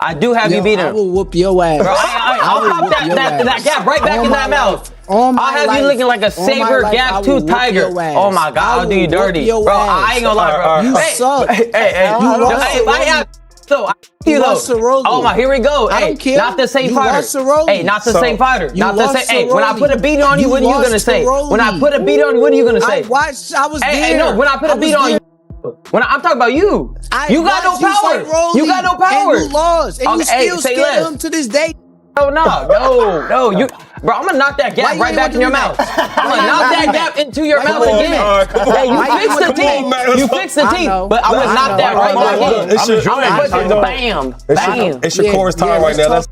I do have you beat him. I will whoop your ass. Bro, I'll pop that gap right back in that mouth. I'll have you looking like a saber gap tooth tiger. Oh my God, I'll do you dirty. Bro, I ain't gonna lie, bro. You suck. You lost oh my, here we go. I don't care. Not the same fighter. Hey, not the same fighter. Not the same. Hey, when I put a beat on you, what are you gonna say? When I put a beat on you, what are you gonna say? I was there. Hey, no, when I put a beat on you. I'm talking about you. You got no power. You got no power. And you lost. And you still scared him to this day. No, you, bro. I'm gonna knock that gap right back in your mouth. I'm gonna knock that gap into your mouth again. Hey, you fix the teeth. You fix the teeth, but I'm gonna knock that right back in. I'm gonna put bam, bam. It's Shakur's time right now.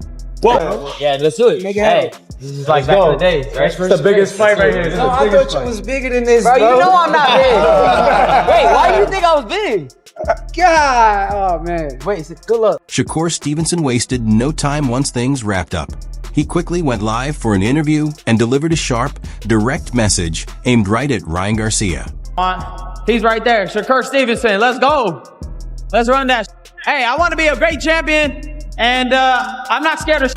Yeah, let's do it. Hey, this is like back in the days, right? It's the biggest fight right here. No, I thought you was bigger than this, bro. You know I'm not big. Wait, why do you think I was big? God, oh man. Wait, good luck. Shakur Stevenson wasted no time once things wrapped up. He quickly went live for an interview and delivered a sharp, direct message aimed right at Ryan Garcia. He's right there, Shakur Stevenson. Let's go. Let's run that. Hey, I want to be a great champion, and I'm not scared of.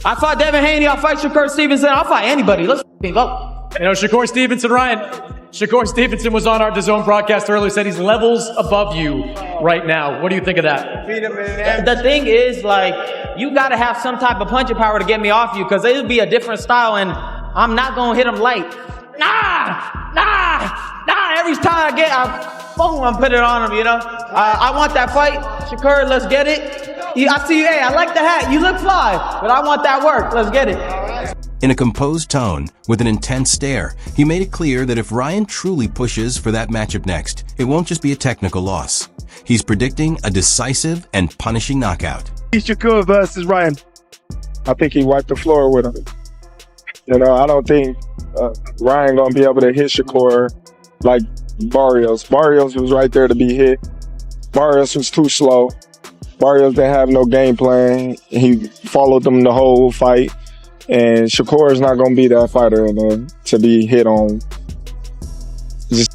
I fought Devin Haney. I'll fight Shakur Stevenson. I'll fight anybody. Let's go. You know, Shakur Stevenson, Ryan. Shakur Stevenson was on our DAZN broadcast earlier, said he's levels above you right now. What do you think of that? The thing is, like, you got to have some type of punching power to get me off you, because it'll be a different style, and I'm not going to hit him light. Nah. Every time I'm putting it on him, you know? I want that fight. Shakur, let's get it. I see you. Hey, I like the hat. You look fly, but I want that work. Let's get it. In a composed tone, with an intense stare, he made it clear that if Ryan truly pushes for that matchup next, it won't just be a technical loss. He's predicting a decisive and punishing knockout. Shakur versus Ryan. I think he wiped the floor with him. You know, I don't think Ryan gonna be able to hit Shakur like Barrios. Barrios was right there to be hit. Barrios was too slow. Barrios didn't have no game plan. He followed them the whole fight. And Shakur is not going to be that fighter to be hit on.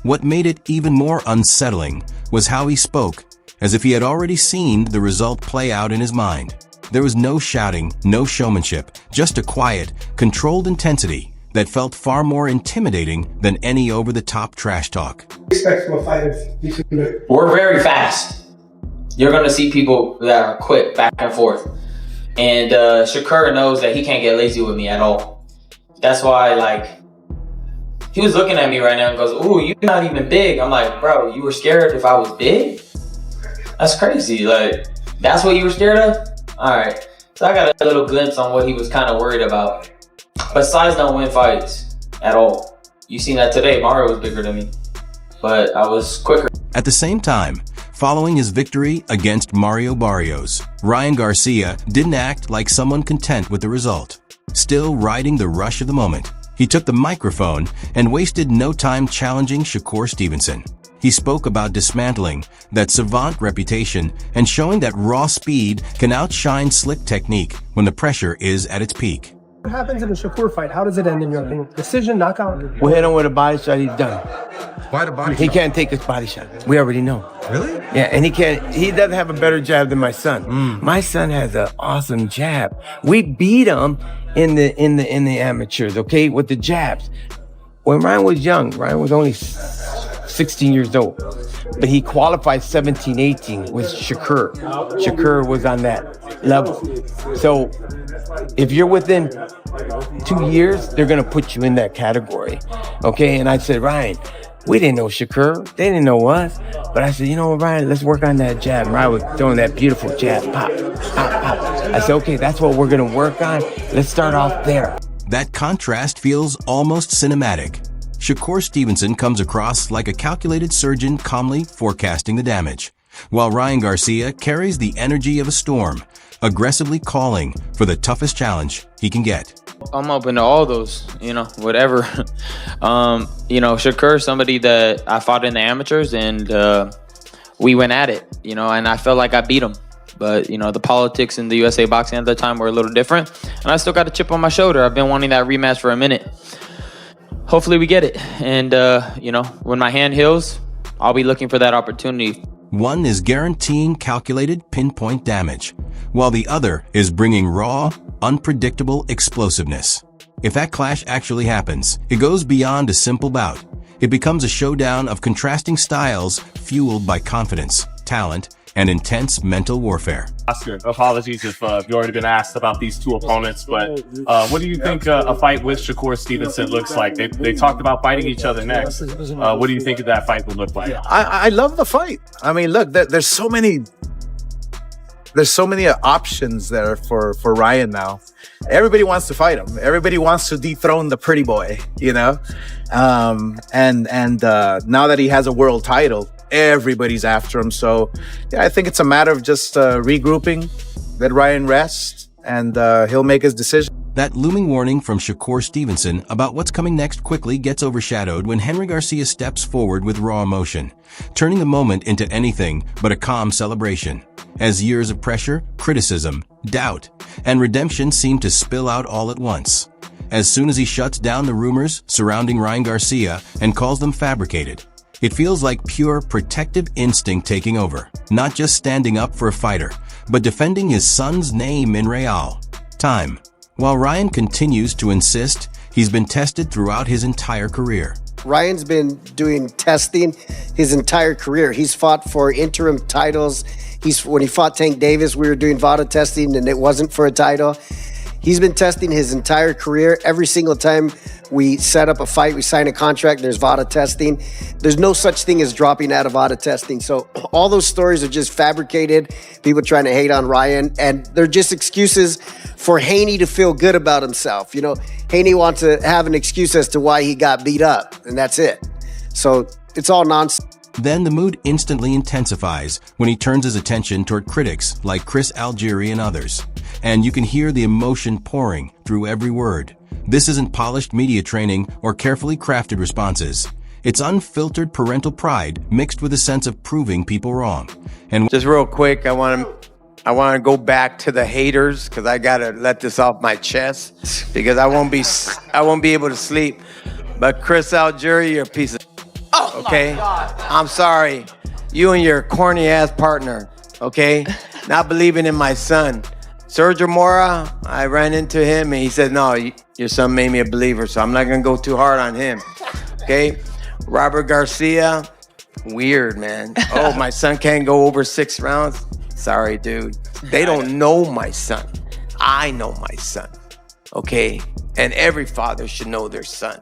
What made it even more unsettling was how he spoke, as if he had already seen the result play out in his mind. There was no shouting, no showmanship, just a quiet, controlled intensity that felt far more intimidating than any over-the-top trash talk. We're very fast. You're going to see people that are quick back and forth. And Shakur knows that he can't get lazy with me at all. That's why, like, he was looking at me right now and goes, "Ooh, you're not even big." I'm like, "Bro, you were scared if I was big? That's crazy. Like, that's what you were scared of?" All right. So I got a little glimpse on what he was kind of worried about. But size don't win fights at all. You seen that today. Mario was bigger than me, but I was quicker. At the same time, following his victory against Mario Barrios, Ryan Garcia didn't act like someone content with the result. Still riding the rush of the moment, he took the microphone and wasted no time challenging Shakur Stevenson. He spoke about dismantling that savant reputation and showing that raw speed can outshine slick technique when the pressure is at its peak. What happens in a Shakur fight? How does it end in your opinion? Decision, knockout? We'll hit him with a body shot, he's done. Why the body shot? He can't take this body shot. We already know. Really? Yeah, and he doesn't have a better jab than my son. My son has an awesome jab. We beat him in the amateurs, okay, with the jabs. When Ryan was young, Ryan was only 16 years old. But he qualified 17, 18 with Shakur. Shakur was on that level. So if you're within 2 years, they're going to put you in that category. Okay, and I said, Ryan, we didn't know Shakur. They didn't know us. But I said, you know what, Ryan, let's work on that jab. And Ryan was throwing that beautiful jab, pop, pop, pop. I said, okay, that's what we're going to work on. Let's start off there. That contrast feels almost cinematic. Shakur Stevenson comes across like a calculated surgeon calmly forecasting the damage, while Ryan Garcia carries the energy of a storm, aggressively calling for the toughest challenge he can get. I'm open to all those, whatever. Shakur, somebody that I fought in the amateurs, and we went at it, and I felt like I beat him. But, the politics in the USA boxing at the time were a little different, and I still got a chip on my shoulder. I've been wanting that rematch for a minute. Hopefully we get it. And, when my hand heals, I'll be looking for that opportunity. One is guaranteeing calculated pinpoint damage, while the other is bringing raw, unpredictable explosiveness. If that clash actually happens, it goes beyond a simple bout. It becomes a showdown of contrasting styles fueled by confidence, talent, and intense mental warfare. Oscar, apologies if you've already been asked about these two opponents, but what do you think a fight with Shakur Stevenson looks like? They talked about fighting each other next. What do you think that fight would look like? I love the fight. I mean, look, there's so many options there for Ryan now. Everybody wants to fight him. Everybody wants to dethrone the pretty boy, you know? And now that he has a world title, everybody's after him. So yeah, I think it's a matter of just regrouping, let Ryan rest, and he'll make his decision. That looming warning from Shakur Stevenson about what's coming next quickly gets overshadowed when Henry Garcia steps forward with raw emotion, turning the moment into anything but a calm celebration. As years of pressure, criticism, doubt, and redemption seem to spill out all at once. As soon as he shuts down the rumors surrounding Ryan Garcia and calls them fabricated, it feels like pure protective instinct taking over, not just standing up for a fighter, but defending his son's name in real time. While Ryan continues to insist, he's been tested throughout his entire career. Ryan's been doing testing his entire career. He's fought for interim titles. When he fought Tank Davis, we were doing VADA testing and it wasn't for a title. He's been testing his entire career. Every single time we set up a fight, we sign a contract, there's VADA testing. There's no such thing as dropping out of VADA testing. So all those stories are just fabricated, people trying to hate on Ryan, and they're just excuses for Haney to feel good about himself. You know, Haney wants to have an excuse as to why he got beat up, and that's it. So it's all nonsense. Then the mood instantly intensifies when he turns his attention toward critics like Chris Algieri and others. And you can hear the emotion pouring through every word. This isn't polished media training or carefully crafted responses. It's unfiltered parental pride mixed with a sense of proving people wrong. And just real quick, I want to go back to the haters because I got to let this off my chest because I won't be able to sleep. But Chris Algieri, you're a piece of okay? I'm sorry. You and your corny ass partner, okay? Not believing in my son. Sergio Mora, I ran into him and he said, no, your son made me a believer, so I'm not gonna go too hard on him, okay? Robert Garcia, weird, man. Oh, my son can't go over 6 rounds? Sorry, dude. They don't know my son. I know my son, okay? And every father should know their son.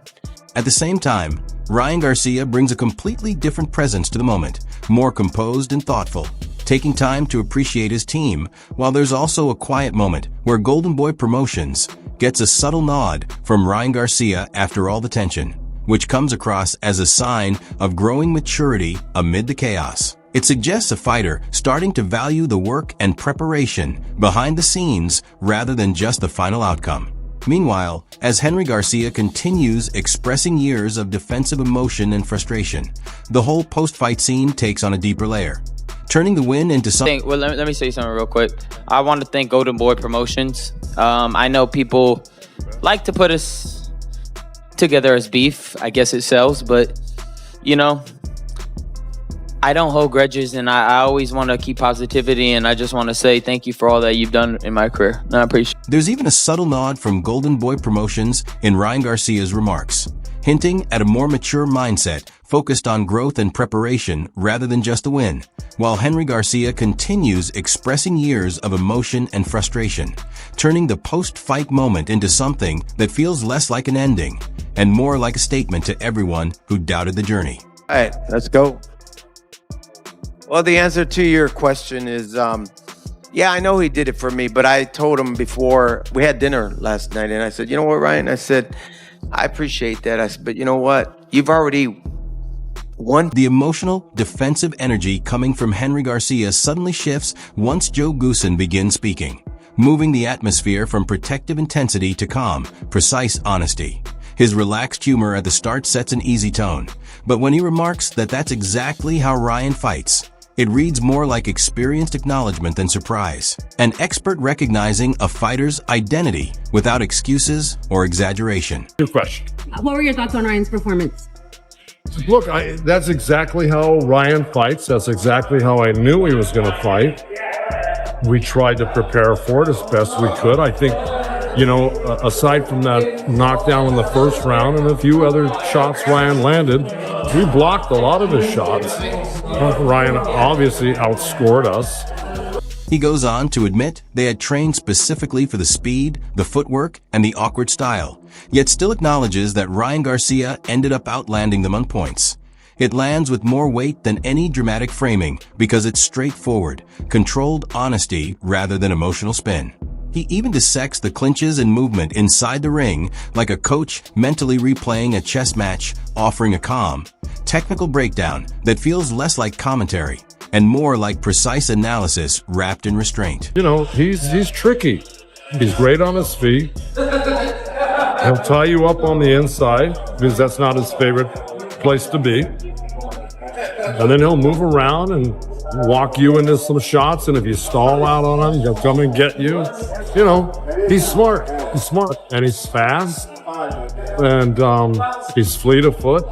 At the same time, Ryan Garcia brings a completely different presence to the moment, more composed and thoughtful, taking time to appreciate his team, while there's also a quiet moment where Golden Boy Promotions gets a subtle nod from Ryan Garcia after all the tension, which comes across as a sign of growing maturity amid the chaos. It suggests a fighter starting to value the work and preparation behind the scenes rather than just the final outcome. Meanwhile, as Henry Garcia continues expressing years of defensive emotion and frustration, the whole post-fight scene takes on a deeper layer, turning the win into something. Well, let me say something real quick. I want to thank Golden Boy Promotions. I know people like to put us together as beef. I guess it sells, but, you know, I don't hold grudges, and I always want to keep positivity, and I just want to say thank you for all that you've done in my career. And I appreciate it. There's even a subtle nod from Golden Boy Promotions in Ryan Garcia's remarks, hinting at a more mature mindset focused on growth and preparation rather than just the win, while Henry Garcia continues expressing years of emotion and frustration, turning the post-fight moment into something that feels less like an ending and more like a statement to everyone who doubted the journey. All right, let's go. Well, the answer to your question is, yeah, I know he did it for me, but I told him before, we had dinner last night, and I said, you know what, Ryan? I said, I appreciate that. I said, but you know what? You've already won. The emotional, defensive energy coming from Henry Garcia suddenly shifts once Joe Goosen begins speaking, moving the atmosphere from protective intensity to calm, precise honesty. His relaxed humor at the start sets an easy tone, but when he remarks that that's exactly how Ryan fights, it reads more like experienced acknowledgement than surprise, an expert recognizing a fighter's identity without excuses or exaggeration. Good question. What were your thoughts on Ryan's performance? Look, that's exactly how Ryan fights. That's exactly how I knew he was going to fight. We tried to prepare for it as best we could. I think, aside from that knockdown in the first round and a few other shots Ryan landed, we blocked a lot of his shots. Ryan obviously outscored us. He goes on to admit they had trained specifically for the speed, the footwork, and the awkward style, yet still acknowledges that Ryan Garcia ended up outlanding them on points. It lands with more weight than any dramatic framing because it's straightforward, controlled honesty rather than emotional spin. He even dissects the clinches and movement inside the ring like a coach mentally replaying a chess match, offering a calm, technical breakdown that feels less like commentary and more like precise analysis wrapped in restraint. He's tricky. He's great on his feet. He'll tie you up on the inside because that's not his favorite place to be. And then he'll move around and walk you into some shots, and if you stall out on him, he'll come and get you. He's smart. He's smart, and he's fast, and he's fleet of foot.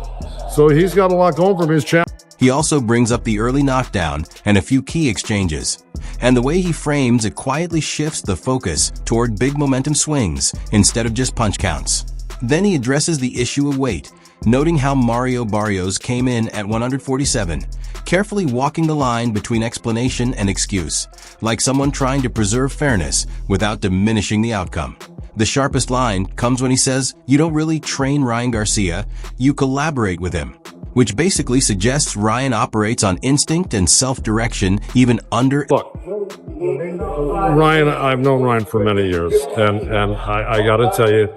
So he's got a lot going for his champ. He also brings up the early knockdown and a few key exchanges. And the way he frames it quietly shifts the focus toward big momentum swings instead of just punch counts. Then he addresses the issue of weight, noting how Mario Barrios came in at 147, carefully walking the line between explanation and excuse, like someone trying to preserve fairness without diminishing the outcome. The sharpest line comes when he says, "You don't really train Ryan Garcia, you collaborate with him," which basically suggests Ryan operates on instinct and self-direction even under... Look, Ryan, I've known Ryan for many years, and I gotta tell you,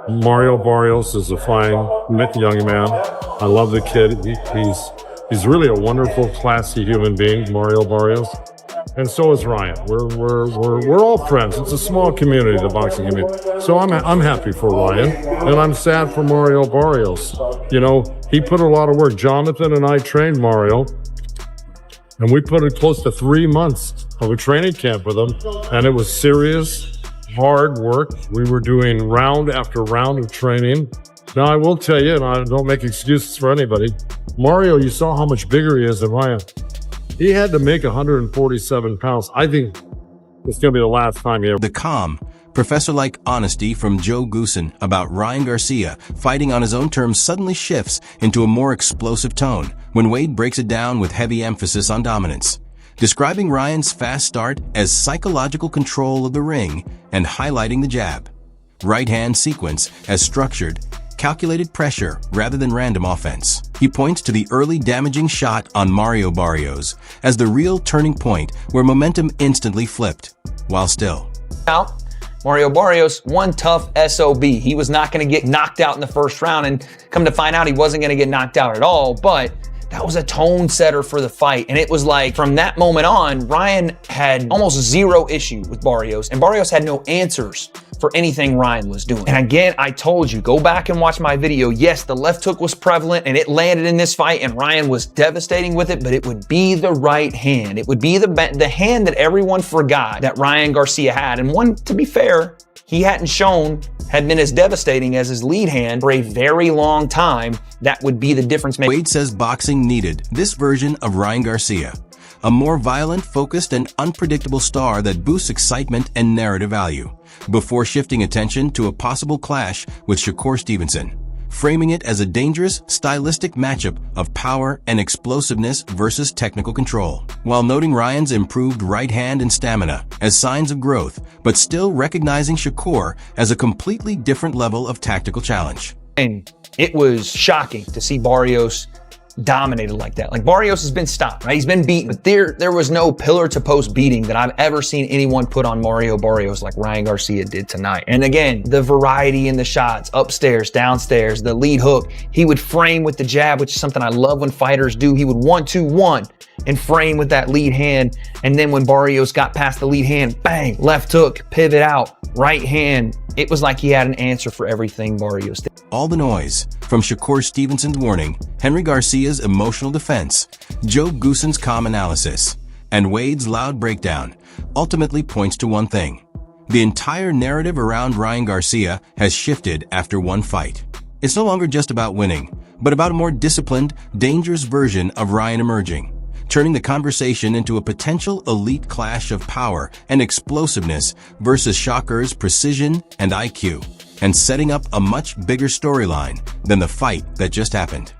Mario Barrios is a fine young man. I love the kid. He's really a wonderful, classy human being, Mario Barrios. And so is Ryan. We're all friends. It's a small community, the boxing community. So I'm happy for Ryan, and I'm sad for Mario Barrios. He put a lot of work. Jonathan and I trained Mario, and we put in close to 3 months of a training camp with him, and it was serious, hard work. We were doing round after round of training. Now, I will tell you, and I don't make excuses for anybody, Mario, you saw how much bigger he is than Ryan. He had to make 147 pounds. I think it's going to be the last time he ever... The calm, professor-like honesty from Joe Goosen about Ryan Garcia fighting on his own terms suddenly shifts into a more explosive tone when Wade breaks it down with heavy emphasis on dominance, describing Ryan's fast start as psychological control of the ring and highlighting the jab, right hand sequence as structured, calculated pressure rather than random offense. He points to the early damaging shot on Mario Barrios as the real turning point where momentum instantly flipped, while still. Now, Mario Barrios, one tough SOB. He was not going to get knocked out in the first round, and come to find out he wasn't going to get knocked out at all, but that was a tone setter for the fight. And it was like, from that moment on, Ryan had almost zero issue with Barrios, and Barrios had no answers for anything Ryan was doing. And again, I told you, go back and watch my video. Yes, the left hook was prevalent and it landed in this fight, and Ryan was devastating with it, but it would be the right hand. It would be the hand that everyone forgot that Ryan Garcia had. And one, to be fair, he hadn't shown had been as devastating as his lead hand for a very long time. That would be the difference maker. Wade says boxing needed this version of Ryan Garcia, a more violent, focused, and unpredictable star that boosts excitement and narrative value, before shifting attention to a possible clash with Shakur Stevenson, framing it as a dangerous, stylistic matchup of power and explosiveness versus technical control, while noting Ryan's improved right hand and stamina as signs of growth, but still recognizing Shakur as a completely different level of tactical challenge. And it was shocking to see Barrios dominated like that. Like, Barrios has been stopped, right? He's been beaten, but there was no pillar to post beating that I've ever seen anyone put on Mario Barrios like Ryan Garcia did tonight. And again, the variety in the shots, upstairs, downstairs, the lead hook, he would frame with the jab, which is something I love when fighters do. He would 1-2-1 and frame with that lead hand. And then when Barrios got past the lead hand, bang, left hook, pivot out, right hand. It was like he had an answer for everything Barrios did. All the noise, from Shakur Stevenson's warning, Henry Garcia's emotional defense, Joe Goosen's calm analysis, and Wade's loud breakdown, ultimately points to one thing. The entire narrative around Ryan Garcia has shifted after one fight. It's no longer just about winning, but about a more disciplined, dangerous version of Ryan emerging, turning the conversation into a potential elite clash of power and explosiveness versus Shakur's precision and IQ, and setting up a much bigger storyline than the fight that just happened.